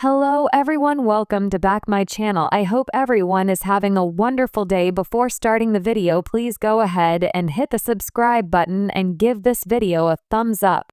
Hello everyone, welcome to back my channel. I hope everyone is having a wonderful day. Before starting the video, please go ahead and hit the subscribe button and give this video a thumbs up.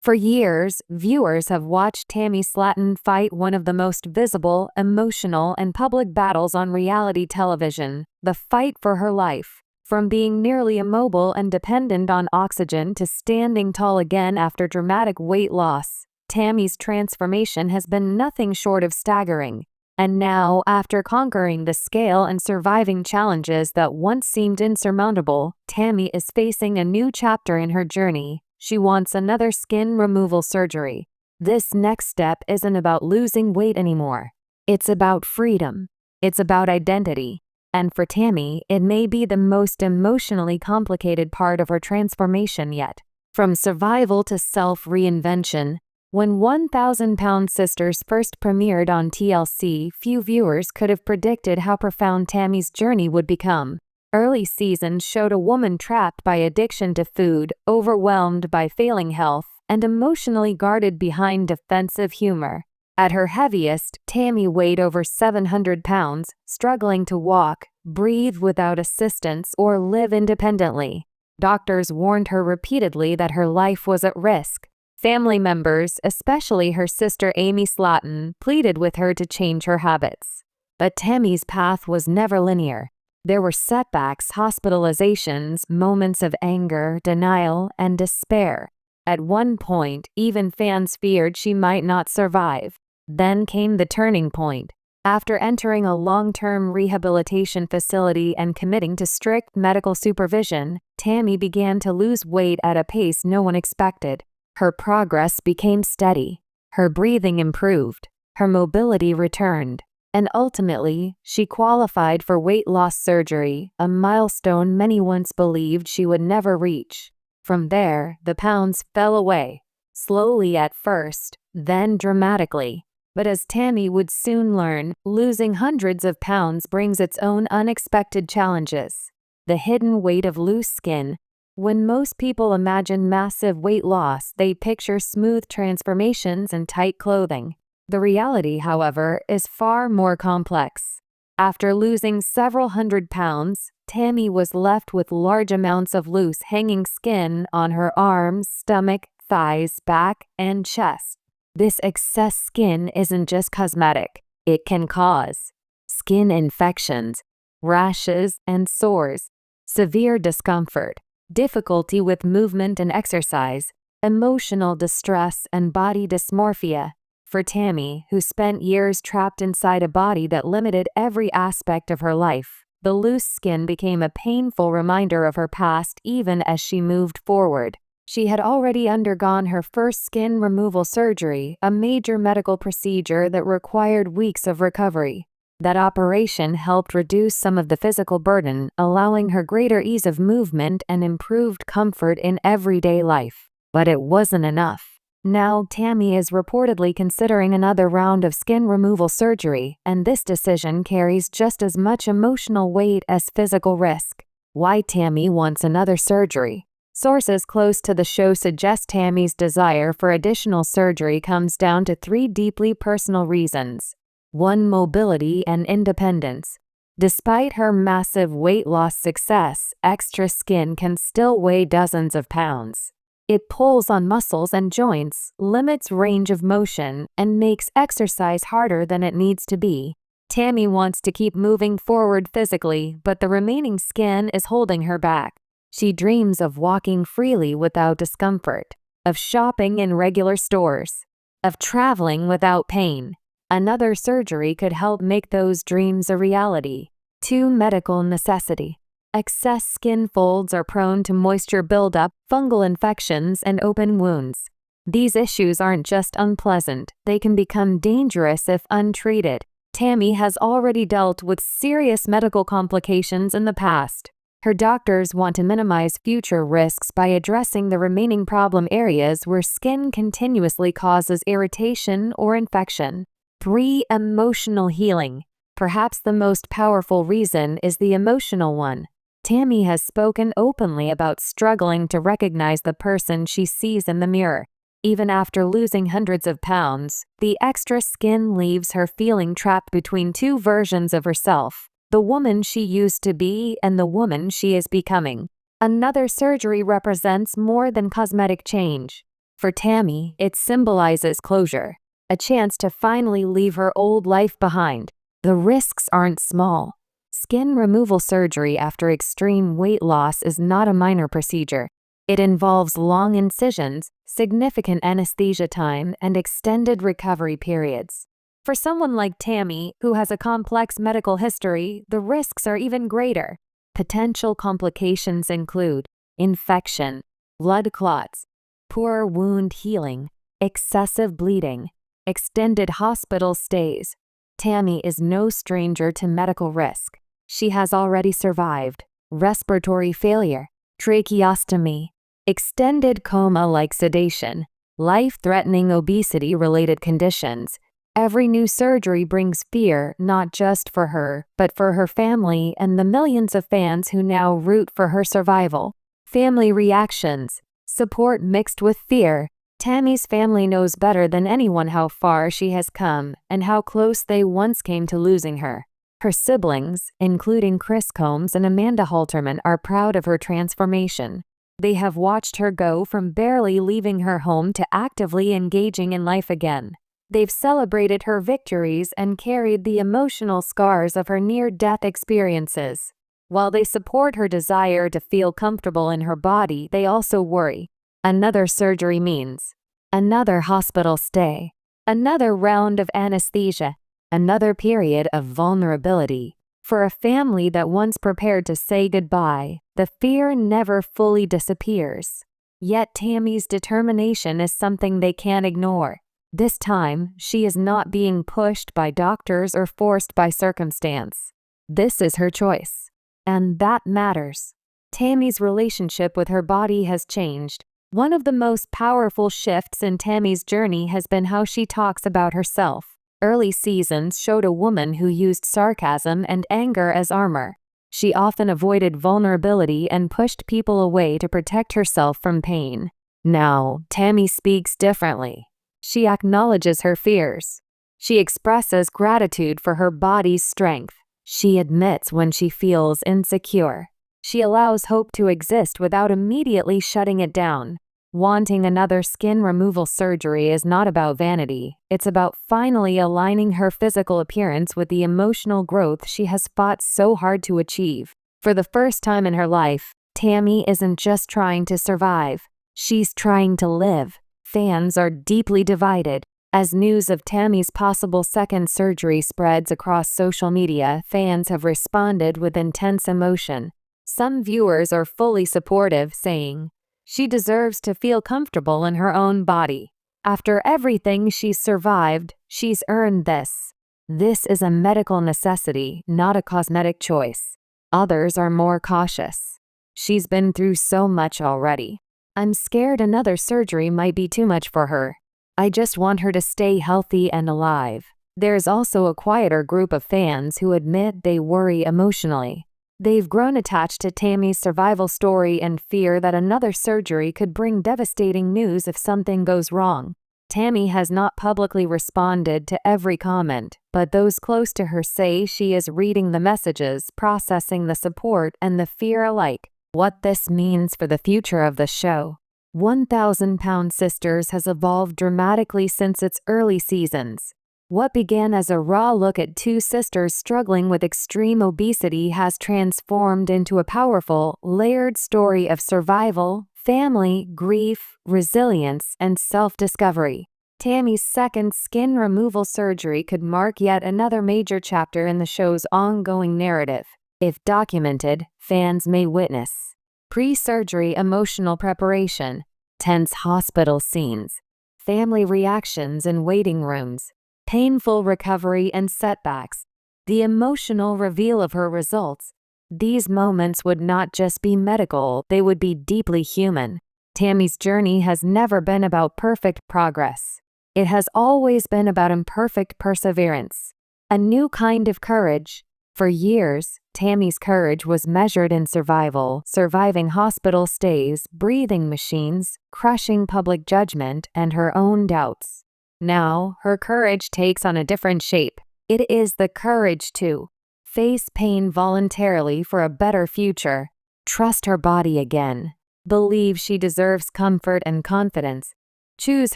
For years, viewers have watched Tammy Slaton fight one of the most visible, emotional, and public battles on reality television, the fight for her life. From being nearly immobile and dependent on oxygen to standing tall again after dramatic weight loss, Tammy's transformation has been nothing short of staggering. And now, after conquering the scale and surviving challenges that once seemed insurmountable, Tammy is facing a new chapter in her journey. She wants another skin removal surgery. This next step isn't about losing weight anymore. It's about freedom. It's about identity. And for Tammy, it may be the most emotionally complicated part of her transformation yet. From survival to self-reinvention. When 1,000-Pound Sisters first premiered on TLC, few viewers could have predicted how profound Tammy's journey would become. Early seasons showed a woman trapped by addiction to food, overwhelmed by failing health, and emotionally guarded behind defensive humor. At her heaviest, Tammy weighed over 700 pounds, struggling to walk, breathe without assistance, or live independently. Doctors warned her repeatedly that her life was at risk. Family members, especially her sister Amy Slaton, pleaded with her to change her habits. But Tammy's path was never linear. There were setbacks, hospitalizations, moments of anger, denial, and despair. At one point, even fans feared she might not survive. Then came the turning point. After entering a long-term rehabilitation facility and committing to strict medical supervision, Tammy began to lose weight at a pace no one expected. Her progress became steady. Her breathing improved. Her mobility returned. And ultimately, she qualified for weight loss surgery, a milestone many once believed she would never reach. From there, the pounds fell away. Slowly at first, then dramatically. But as Tammy would soon learn, losing hundreds of pounds brings its own unexpected challenges. The hidden weight of loose skin. When most people imagine massive weight loss, they picture smooth transformations and tight clothing. The reality, however, is far more complex. After losing several hundred pounds, Tammy was left with large amounts of loose hanging skin on her arms, stomach, thighs, back, and chest. This excess skin isn't just cosmetic. It can cause skin infections, rashes and sores, severe discomfort, difficulty with movement and exercise, emotional distress, and body dysmorphia. For Tammy, who spent years trapped inside a body that limited every aspect of her life, the loose skin became a painful reminder of her past even as she moved forward. She had already undergone her first skin removal surgery, a major medical procedure that required weeks of recovery. That operation helped reduce some of the physical burden, allowing her greater ease of movement and improved comfort in everyday life. But it wasn't enough. Now, Tammy is reportedly considering another round of skin removal surgery, and this decision carries just as much emotional weight as physical risk. Why Tammy wants another surgery? Sources close to the show suggest Tammy's desire for additional surgery comes down to three deeply personal reasons. 1. Mobility and independence. Despite her massive weight loss success, extra skin can still weigh dozens of pounds. It pulls on muscles and joints, limits range of motion, and makes exercise harder than it needs to be. Tammy wants to keep moving forward physically, but the remaining skin is holding her back. She dreams of walking freely without discomfort, of shopping in regular stores, of traveling without pain. Another surgery could help make those dreams a reality. 2. Medical necessity. Excess skin folds are prone to moisture buildup, fungal infections, and open wounds. These issues aren't just unpleasant, they can become dangerous if untreated. Tammy has already dealt with serious medical complications in the past. Her doctors want to minimize future risks by addressing the remaining problem areas where skin continuously causes irritation or infection. 3. Emotional healing. Perhaps the most powerful reason is the emotional one. Tammy has spoken openly about struggling to recognize the person she sees in the mirror. Even after losing hundreds of pounds, the extra skin leaves her feeling trapped between two versions of herself, the woman she used to be and the woman she is becoming. Another surgery represents more than cosmetic change. For Tammy, it symbolizes closure, a chance to finally leave her old life behind. The risks aren't small. Skin removal surgery after extreme weight loss is not a minor procedure. It involves long incisions, significant anesthesia time, and extended recovery periods. For someone like Tammy, who has a complex medical history, the risks are even greater. Potential complications include infection, blood clots, poor wound healing, excessive bleeding, extended hospital stays. Tammy is no stranger to medical risk. She has already survived respiratory failure, tracheostomy, extended coma-like sedation, life-threatening obesity-related conditions. Every new surgery brings fear not just for her, but for her family and the millions of fans who now root for her survival. Family reactions. Support mixed with fear. Tammy's family knows better than anyone how far she has come and how close they once came to losing her. Her siblings, including Chris Combs and Amanda Halterman, are proud of her transformation. They have watched her go from barely leaving her home to actively engaging in life again. They've celebrated her victories and carried the emotional scars of her near-death experiences. While they support her desire to feel comfortable in her body, they also worry. Another surgery means another hospital stay, another round of anesthesia, another period of vulnerability. For a family that once prepared to say goodbye, the fear never fully disappears. Yet Tammy's determination is something they can't ignore. This time, she is not being pushed by doctors or forced by circumstance. This is her choice. And that matters. Tammy's relationship with her body has changed. One of the most powerful shifts in Tammy's journey has been how she talks about herself. Early seasons showed a woman who used sarcasm and anger as armor. She often avoided vulnerability and pushed people away to protect herself from pain. Now, Tammy speaks differently. She acknowledges her fears. She expresses gratitude for her body's strength. She admits when she feels insecure. She allows hope to exist without immediately shutting it down. Wanting another skin removal surgery is not about vanity. It's about finally aligning her physical appearance with the emotional growth she has fought so hard to achieve. For the first time in her life, Tammy isn't just trying to survive. She's trying to live. Fans are deeply divided. As news of Tammy's possible second surgery spreads across social media, fans have responded with intense emotion. Some viewers are fully supportive, saying, "She deserves to feel comfortable in her own body. After everything she's survived, she's earned this. This is a medical necessity, not a cosmetic choice." Others are more cautious. "She's been through so much already. I'm scared another surgery might be too much for her. I just want her to stay healthy and alive." There's also a quieter group of fans who admit they worry emotionally. They've grown attached to Tammy's survival story and fear that another surgery could bring devastating news if something goes wrong. Tammy has not publicly responded to every comment, but those close to her say she is reading the messages, processing the support and the fear alike. What this means for the future of the show. 1,000-Pound Sisters has evolved dramatically since its early seasons. What began as a raw look at two sisters struggling with extreme obesity has transformed into a powerful, layered story of survival, family, grief, resilience, and self-discovery. Tammy's second skin removal surgery could mark yet another major chapter in the show's ongoing narrative. If documented, fans may witness pre-surgery emotional preparation, tense hospital scenes, family reactions in waiting rooms, painful recovery and setbacks, the emotional reveal of her results. These moments would not just be medical, they would be deeply human. Tammy's journey has never been about perfect progress. It has always been about imperfect perseverance. A new kind of courage. For years, Tammy's courage was measured in survival, surviving hospital stays, breathing machines, crushing public judgment, and her own doubts. Now, her courage takes on a different shape. It is the courage to face pain voluntarily for a better future, trust her body again, believe she deserves comfort and confidence, choose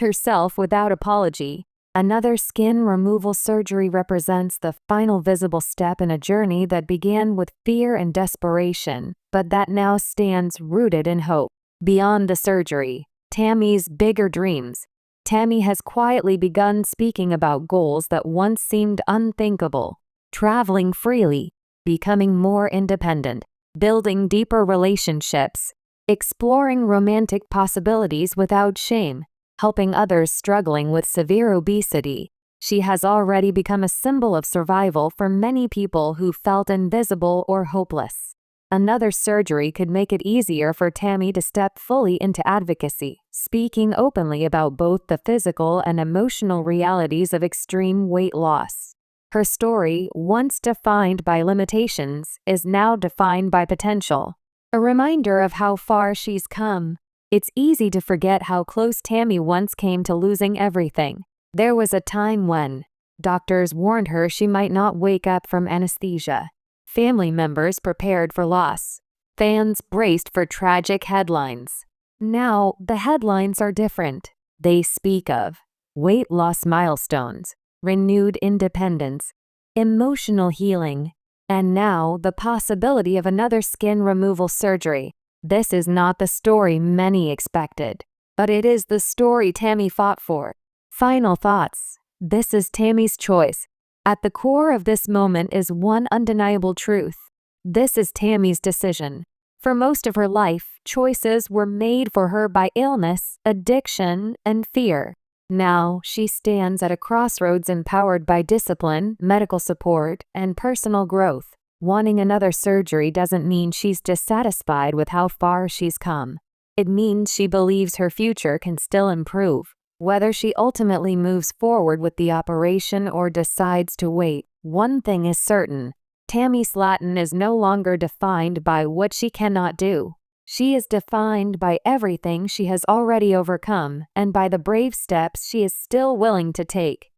herself without apology. Another skin removal surgery represents the final visible step in a journey that began with fear and desperation, but that now stands rooted in hope. Beyond the surgery, Tammy's bigger dreams. Tammy has quietly begun speaking about goals that once seemed unthinkable. Traveling freely, becoming more independent, building deeper relationships, exploring romantic possibilities without shame, helping others struggling with severe obesity. She has already become a symbol of survival for many people who felt invisible or hopeless. Another surgery could make it easier for Tammy to step fully into advocacy, speaking openly about both the physical and emotional realities of extreme weight loss. Her story, once defined by limitations, is now defined by potential. A reminder of how far she's come. It's easy to forget how close Tammy once came to losing everything. There was a time when doctors warned her she might not wake up from anesthesia. Family members prepared for loss. Fans braced for tragic headlines. Now, the headlines are different. They speak of weight loss milestones, renewed independence, emotional healing, and now the possibility of another skin removal surgery. This is not the story many expected, but it is the story Tammy fought for. Final thoughts. This is Tammy's choice. At the core of this moment is one undeniable truth. This is Tammy's decision. For most of her life, choices were made for her by illness, addiction, and fear. Now, she stands at a crossroads empowered by discipline, medical support, and personal growth. Wanting another surgery doesn't mean she's dissatisfied with how far she's come. It means she believes her future can still improve. Whether she ultimately moves forward with the operation or decides to wait, one thing is certain. Tammy Slaton is no longer defined by what she cannot do. She is defined by everything she has already overcome and by the brave steps she is still willing to take.